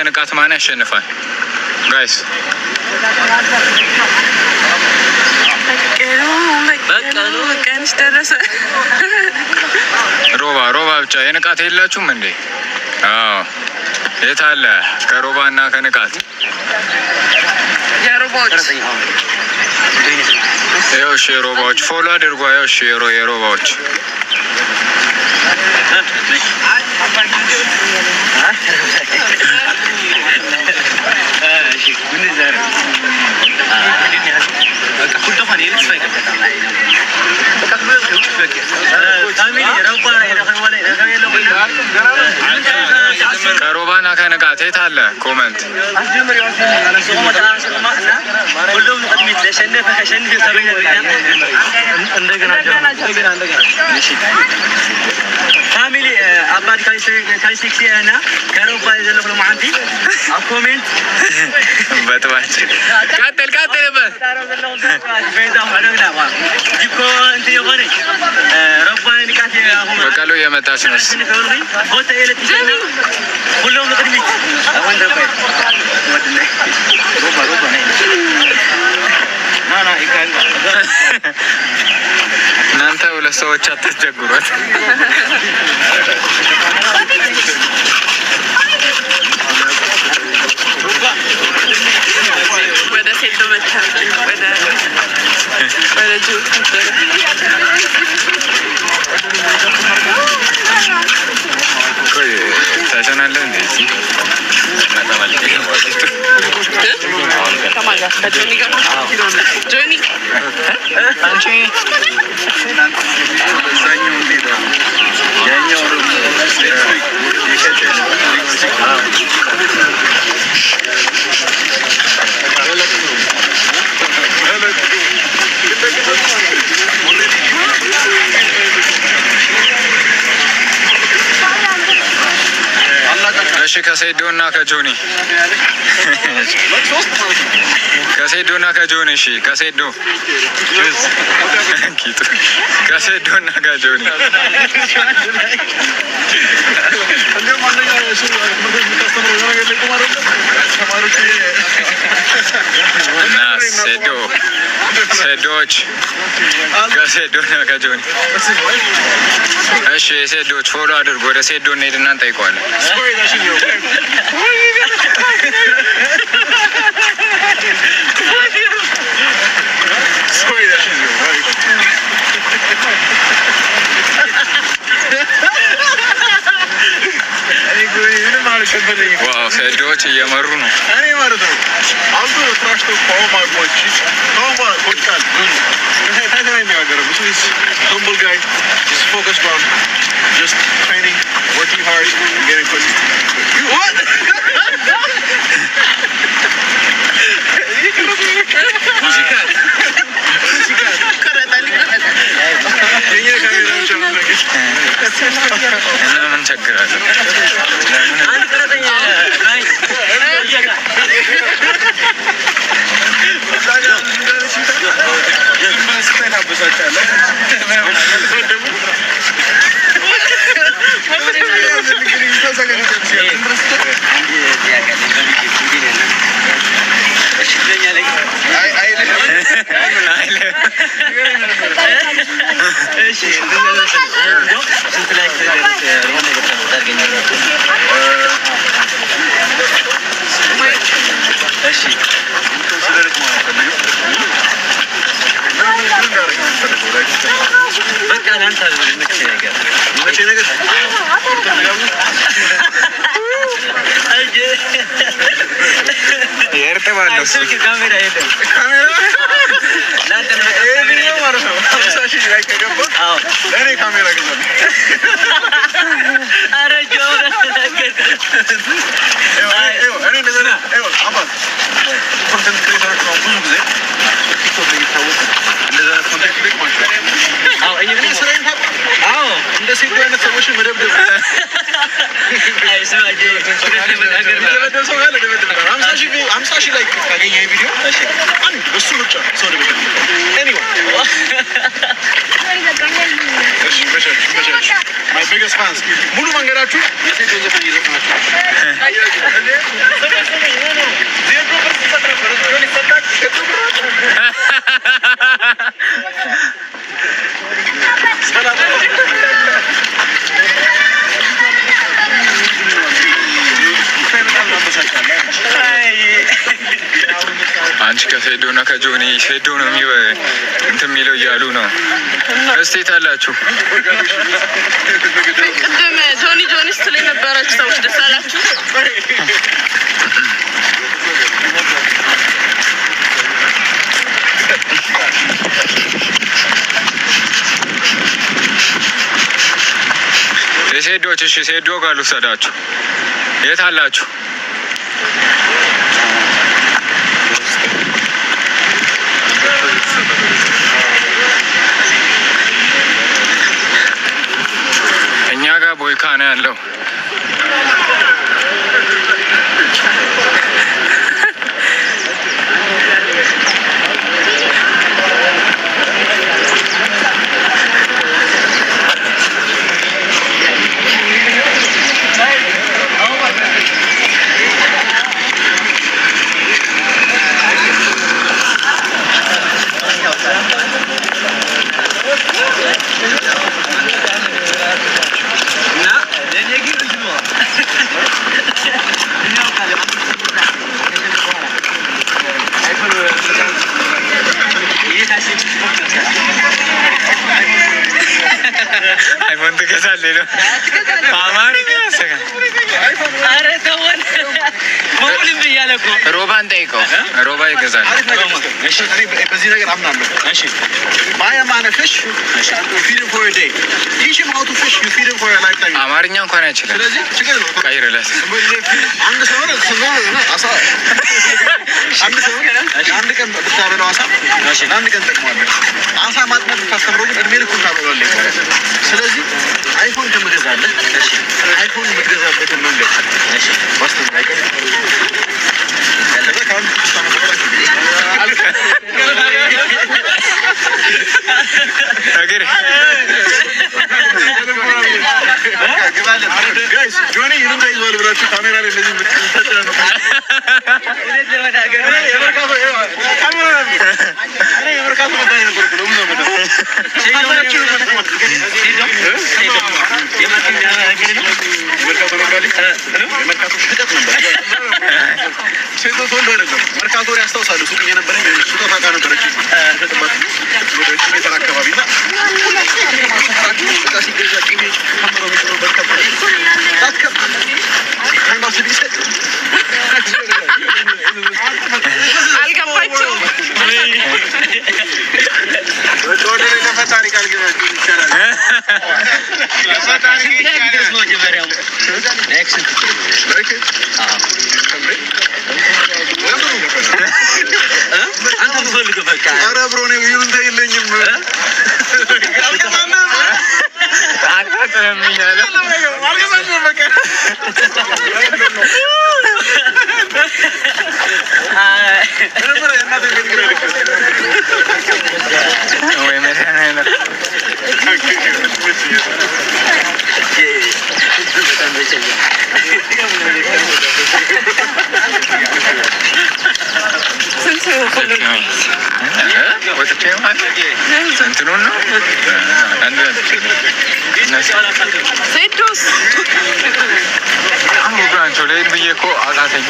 ከንቃት ማን ያሸንፋል? ጋይስ ቀንሽ ደረሰ። ሮባ ብቻ የንቃት የላችሁም እንዴ? አዎ የት አለ? ከሮባና ከንቃት የሮባዎች እሺ፣ የሮባዎች ፎሎ አድርጓ። እሺ የሮባዎች ከሮባና ከንቃት የት አለ? ኮመንት ፋሚሊ አባድ ካይሴክሲ እና ከሮባ የዘለፈ ነው ማንቲ ኮሜንት በጥባጭ ቀጥልበት በቀሉ የመጣች ነው። እናንተ ሁለት ሰዎች አታስቸግሯት። ወደ ሴት መታ ወደ ታሸናለ እንደዚህ ጆኒ እሺ ከሴዶና ከጆኒ ከሴዶና ከጆኒ እሺ ከሴዶና ከጆኒ እና ሴዶች ከሴዶና ከጆኒ እሺ ሴዶች ፎሎ አድርጎ ወደ ሴዶ እንሄድና እንጠይቀዋለን። ዋው ሴዶች እየመሩ ነው። ምን ችግር አለ? My biggest fans. ሙሉ መንገዳችሁ የሴት ዘፈን እየዘፈናችሁ አንቺ ከሴዶ እና ከጆኒ ሴዶ ነው እንትን የሚለው እያሉ ነው። እስቴት አላችሁ ቅድም ጆኒ ስትል የነበራችሁ ሰዎች ደስ አላችሁ? የሴዶች እሺ፣ ሴዶ ጋር ልውሰዳችሁ። የት አላችሁ? እኛ ጋር ቦይካ ነው ያለው። አይፎን ትገዛለህ ነው አማርኛ ያሰጋ ሮባን ጠይቀው። ሮባ ይገዛል። በዚህ ነገር አምናለሁ። አማርኛ እንኳን አይችልም። ቀይርለት። አንድ ቀን ብታበለው አንድ ቀን ጠቅሟለህ። አሳ ማጥመድ ብታስተምረው ግን እድሜ ልኩን ታበላለህ። ስለዚህ አይፎን ከምገዛለህ አይፎን የምትገዛበትን መንገድ ጆኒ ይሉንታ ይዘዋል ብላችሁ ካሜራ ላይ እንደዚህ መርካቶ ያስታውሳሉ። ሱቅ የነበረኝ ስጦታ ዕቃ ነበረች ተጠባት አካባቢ እና ሲገዛ ቅቤ ከምሮ አልገባቸውም። ኧረ ብሮ እኔ ይሉንታ የለኝም። ሴቶስ ብራንቸው ላይ ብዬ እኮ አቃተኝ።